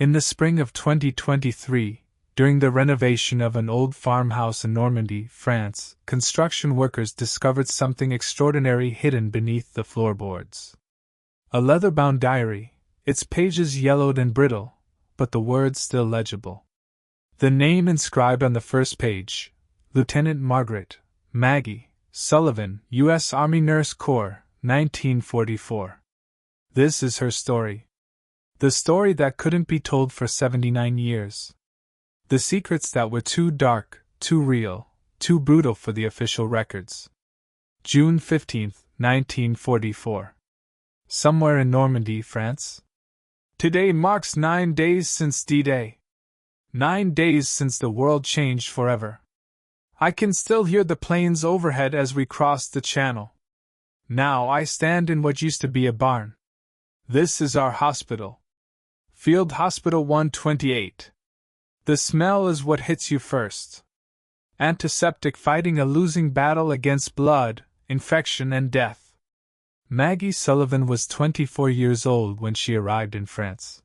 In the spring of 2023, during the renovation of an old farmhouse in Normandy, France, construction workers discovered something extraordinary hidden beneath the floorboards. A leather-bound diary, its pages yellowed and brittle, but the words still legible. The name inscribed on the first page, Lieutenant Margaret, Maggie, Sullivan, U.S. Army Nurse Corps, 1944. This is her story. The story that couldn't be told for 79 years. The secrets that were too dark, too real, too brutal for the official records. June 15, 1944. Somewhere in Normandy, France. Today marks 9 days since D-Day. 9 days since the world changed forever. I can still hear the planes overhead as we crossed the channel. Now I stand in what used to be a barn. This is our hospital. Field Hospital 128. The smell is what hits you first. Antiseptic fighting a losing battle against blood, infection, and death. Maggie Sullivan was 24 years old when she arrived in France.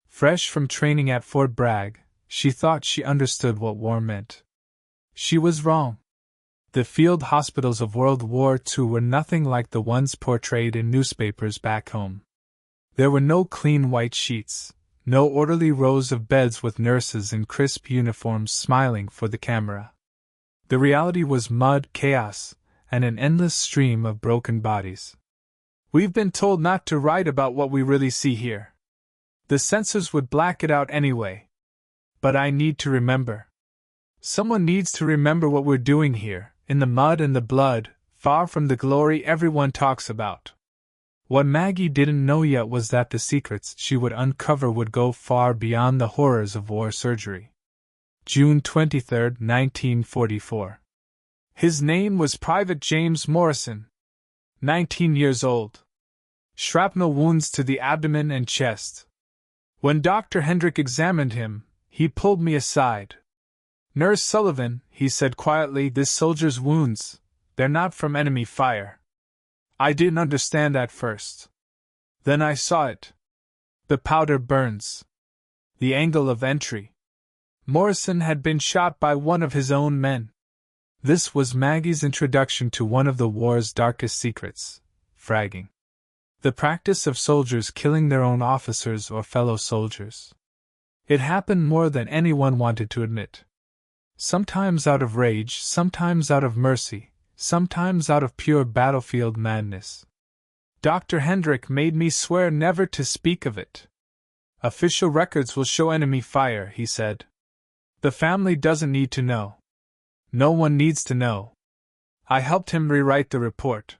Fresh from training at Fort Bragg, she thought she understood what war meant. She was wrong. The field hospitals of World War II were nothing like the ones portrayed in newspapers back home. There were no clean white sheets, no orderly rows of beds with nurses in crisp uniforms smiling for the camera. The reality was mud, chaos, and an endless stream of broken bodies. We've been told not to write about what we really see here. The censors would black it out anyway. But I need to remember. Someone needs to remember what we're doing here, in the mud and the blood, far from the glory everyone talks about. What Maggie didn't know yet was that the secrets she would uncover would go far beyond the horrors of war surgery. June 23, 1944. His name was Private James Morrison. 19 years old. Shrapnel wounds to the abdomen and chest. When Dr. Hendrick examined him, he pulled me aside. "Nurse Sullivan," he said quietly, "this soldier's wounds, they're not from enemy fire." I didn't understand at first. Then I saw it. The powder burns. The angle of entry. Morrison had been shot by one of his own men. This was Maggie's introduction to one of the war's darkest secrets, fragging. The practice of soldiers killing their own officers or fellow soldiers. It happened more than anyone wanted to admit. Sometimes out of rage, sometimes out of mercy, sometimes out of pure battlefield madness. Dr. Hendrick made me swear never to speak of it. "Official records will show enemy fire," he said. "The family doesn't need to know. No one needs to know." I helped him rewrite the report.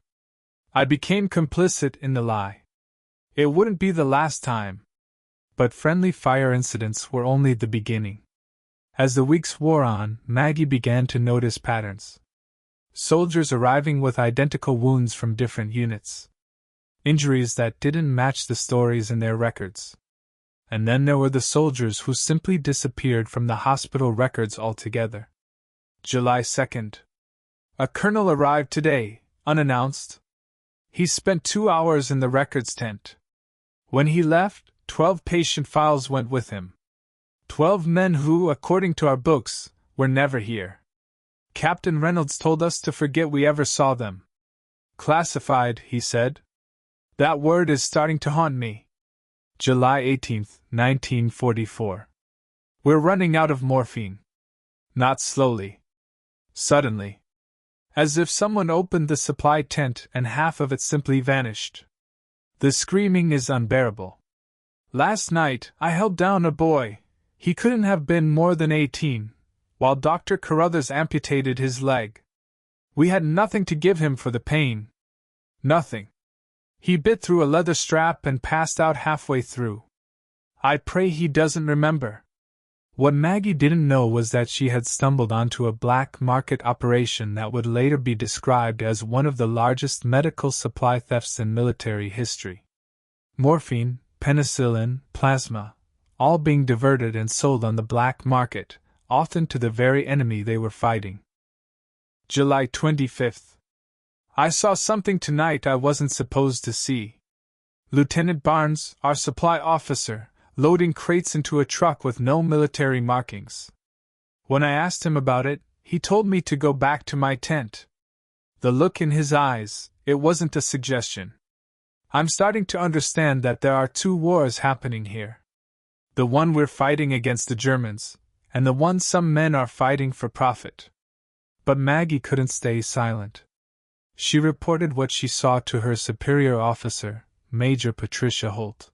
I became complicit in the lie. It wouldn't be the last time. But friendly fire incidents were only the beginning. As the weeks wore on, Maggie began to notice patterns. Soldiers arriving with identical wounds from different units. Injuries that didn't match the stories in their records. And then there were the soldiers who simply disappeared from the hospital records altogether. July 2nd. A colonel arrived today, unannounced. He spent 2 hours in the records tent. When he left, 12 patient files went with him. 12 men who, according to our books, were never here. Captain Reynolds told us to forget we ever saw them. Classified, he said. That word is starting to haunt me. July 18, 1944. We're running out of morphine. Not slowly. Suddenly. As if someone opened the supply tent and half of it simply vanished. The screaming is unbearable. Last night, I held down a boy. He couldn't have been more than 18, while Dr. Carruthers amputated his leg. We had nothing to give him for the pain. Nothing. He bit through a leather strap and passed out halfway through. I pray he doesn't remember. What Maggie didn't know was that she had stumbled onto a black market operation that would later be described as one of the largest medical supply thefts in military history. Morphine, penicillin, plasma, all being diverted and sold on the black market, often to the very enemy they were fighting. July 25th. I saw something tonight I wasn't supposed to see. Lieutenant Barnes, our supply officer, loading crates into a truck with no military markings. When I asked him about it, he told me to go back to my tent. The look in his eyes, it wasn't a suggestion. I'm starting to understand that there are two wars happening here. The one we're fighting against the Germans, and the one some men are fighting for profit. But Maggie couldn't stay silent. She reported what she saw to her superior officer, Major Patricia Holt.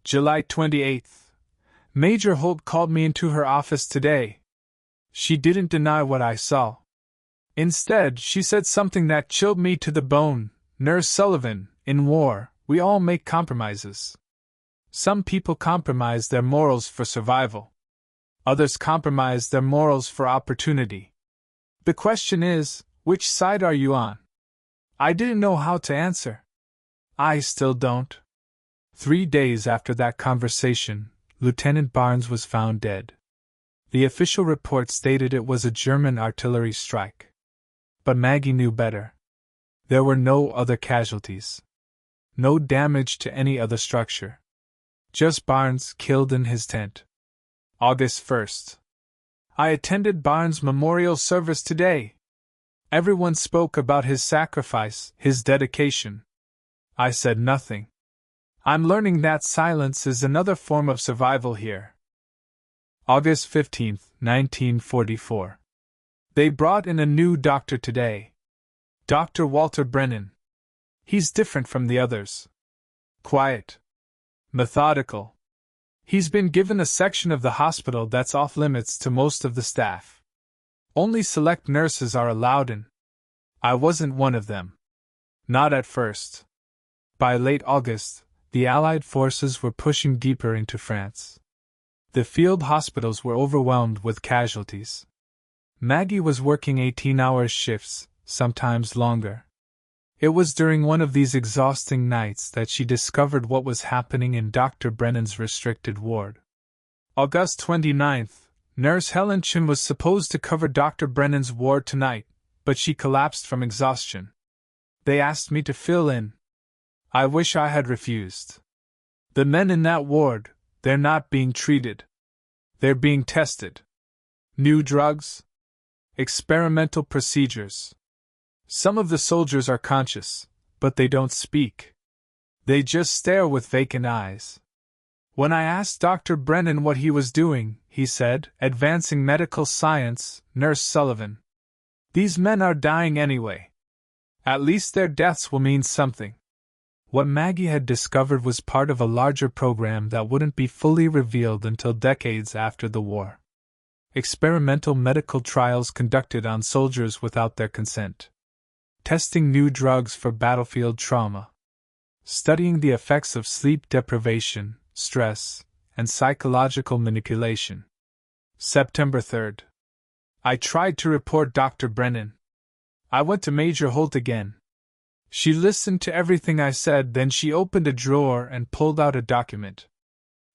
July 28th. Major Holt called me into her office today. She didn't deny what I saw. Instead, she said something that chilled me to the bone. Nurse Sullivan, in war, we all make compromises. Some people compromise their morals for survival. Others compromise their morals for opportunity. The question is, which side are you on? I didn't know how to answer. I still don't. 3 days after that conversation, Lieutenant Barnes was found dead. The official report stated it was a German artillery strike. But Maggie knew better. There were no other casualties. No damage to any other structure. Just Barnes killed in his tent. August 1st. I attended Barnes' memorial service today. Everyone spoke about his sacrifice, his dedication. I said nothing. I'm learning that silence is another form of survival here. August 15th, 1944. They brought in a new doctor today. Dr. Walter Brennan. He's different from the others. Quiet. Methodical. He's been given a section of the hospital that's off limits to most of the staff. Only select nurses are allowed in. I wasn't one of them. Not at first. By late August, the Allied forces were pushing deeper into France. The field hospitals were overwhelmed with casualties. Maggie was working 18-hour shifts, sometimes longer. It was during one of these exhausting nights that she discovered what was happening in Dr. Brennan's restricted ward. August 29th, Nurse Helen Chin was supposed to cover Dr. Brennan's ward tonight, but she collapsed from exhaustion. They asked me to fill in. I wish I had refused. The men in that ward, they're not being treated. They're being tested. New drugs? Experimental procedures. Some of the soldiers are conscious, but they don't speak. They just stare with vacant eyes. When I asked Dr. Brennan what he was doing, he said, advancing medical science, Nurse Sullivan. These men are dying anyway. At least their deaths will mean something. What Maggie had discovered was part of a larger program that wouldn't be fully revealed until decades after the war. Experimental medical trials conducted on soldiers without their consent. Testing new drugs for battlefield trauma. Studying the effects of sleep deprivation, stress, and psychological manipulation. September 3rd. I tried to report Dr. Brennan. I went to Major Holt again. She listened to everything I said, then she opened a drawer and pulled out a document.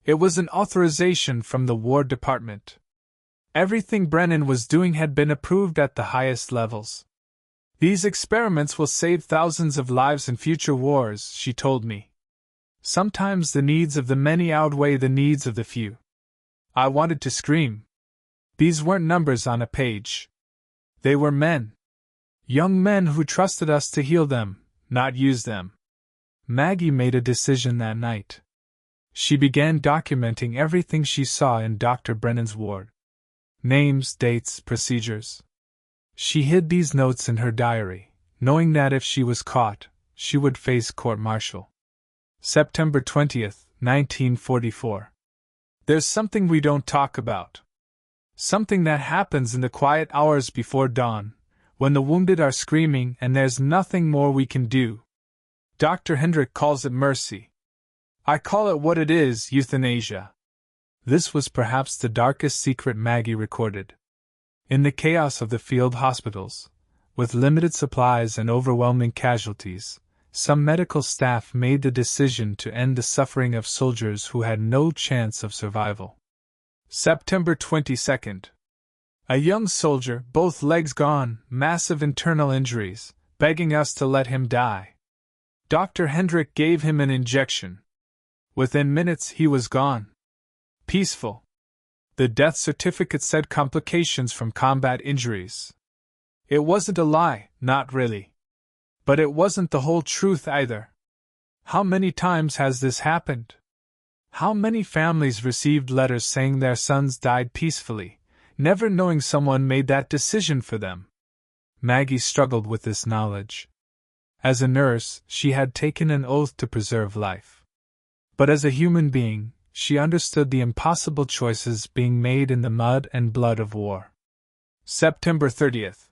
It was an authorization from the War Department. Everything Brennan was doing had been approved at the highest levels. These experiments will save thousands of lives in future wars, she told me. Sometimes the needs of the many outweigh the needs of the few. I wanted to scream. These weren't numbers on a page. They were men. Young men who trusted us to heal them, not use them. Maggie made a decision that night. She began documenting everything she saw in Dr. Brennan's ward. Names, dates, procedures. She hid these notes in her diary, knowing that if she was caught, she would face court-martial. September 20th, 1944. There's something we don't talk about. Something that happens in the quiet hours before dawn, when the wounded are screaming and there's nothing more we can do. Dr. Hendrick calls it mercy. I call it what it is, euthanasia. This was perhaps the darkest secret Maggie recorded. In the chaos of the field hospitals, with limited supplies and overwhelming casualties, some medical staff made the decision to end the suffering of soldiers who had no chance of survival. September 22nd. A young soldier, both legs gone, massive internal injuries, begging us to let him die. Dr. Hendrick gave him an injection. Within minutes he was gone. Peaceful. The death certificate said complications from combat injuries. It wasn't a lie, not really. But it wasn't the whole truth either. How many times has this happened? How many families received letters saying their sons died peacefully, never knowing someone made that decision for them? Maggie struggled with this knowledge. As a nurse, she had taken an oath to preserve life. But as a human being, she understood the impossible choices being made in the mud and blood of war. September 30th.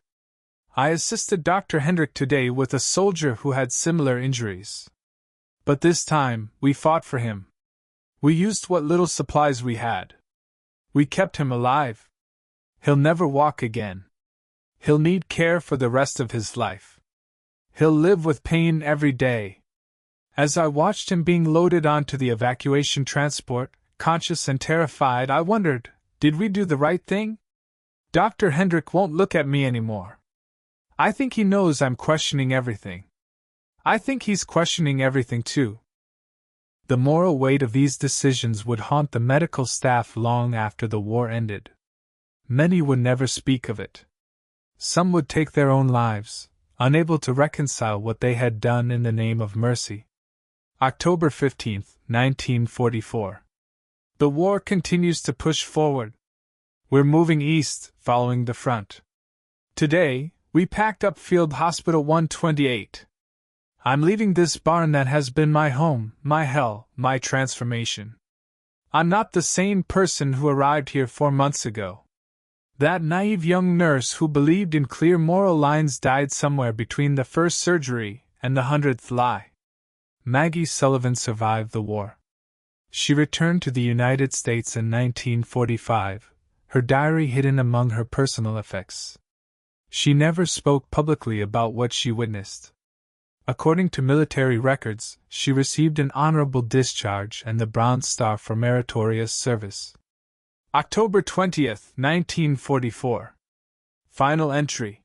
I assisted Dr. Hendrick today with a soldier who had similar injuries. But this time, we fought for him. We used what little supplies we had. We kept him alive. He'll never walk again. He'll need care for the rest of his life. He'll live with pain every day. As I watched him being loaded onto the evacuation transport, conscious and terrified, I wondered, did we do the right thing? Dr. Hendrick won't look at me anymore. I think he knows I'm questioning everything. I think he's questioning everything too. The moral weight of these decisions would haunt the medical staff long after the war ended. Many would never speak of it. Some would take their own lives, unable to reconcile what they had done in the name of mercy. October 15, 1944. The war continues to push forward. We're moving east, following the front. Today, we packed up Field Hospital 128. I'm leaving this barn that has been my home, my hell, my transformation. I'm not the sane person who arrived here 4 months ago. That naive young nurse who believed in clear moral lines died somewhere between the first surgery and the 100th lie. Maggie Sullivan survived the war. She returned to the United States in 1945, her diary hidden among her personal effects. She never spoke publicly about what she witnessed. According to military records, she received an honorable discharge and the Bronze Star for meritorious service. October 20th, 1944. Final entry.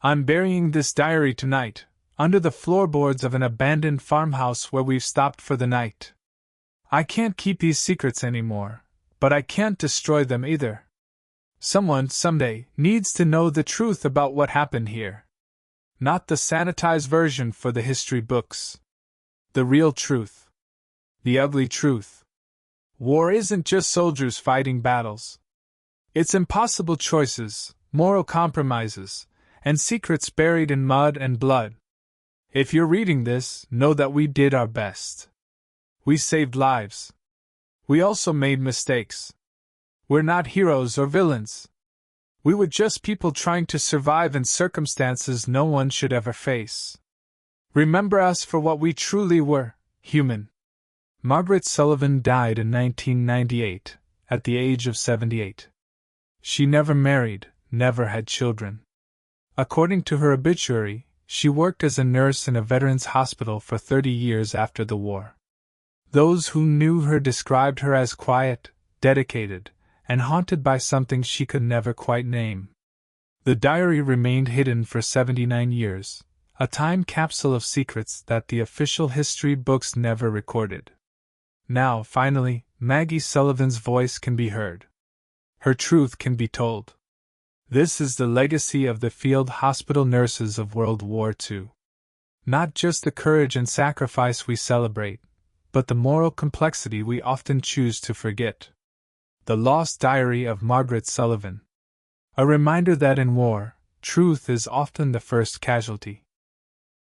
I'm burying this diary tonight, under the floorboards of an abandoned farmhouse where we've stopped for the night. I can't keep these secrets anymore, but I can't destroy them either. Someone, someday, needs to know the truth about what happened here. Not the sanitized version for the history books. The real truth. The ugly truth. War isn't just soldiers fighting battles. It's impossible choices, moral compromises, and secrets buried in mud and blood. If you're reading this, know that we did our best. We saved lives. We also made mistakes. We're not heroes or villains. We were just people trying to survive in circumstances no one should ever face. Remember us for what we truly were, human. Margaret Sullivan died in 1998, at the age of 78. She never married, never had children. According to her obituary, she worked as a nurse in a veterans' hospital for 30 years after the war. Those who knew her described her as quiet, dedicated, and haunted by something she could never quite name. The diary remained hidden for 79 years, a time capsule of secrets that the official history books never recorded. Now, finally, Maggie Sullivan's voice can be heard. Her truth can be told. This is the legacy of the field hospital nurses of World War II. Not just the courage and sacrifice we celebrate, but the moral complexity we often choose to forget. The Lost Diary of Margaret Sullivan. A reminder that in war, truth is often the first casualty.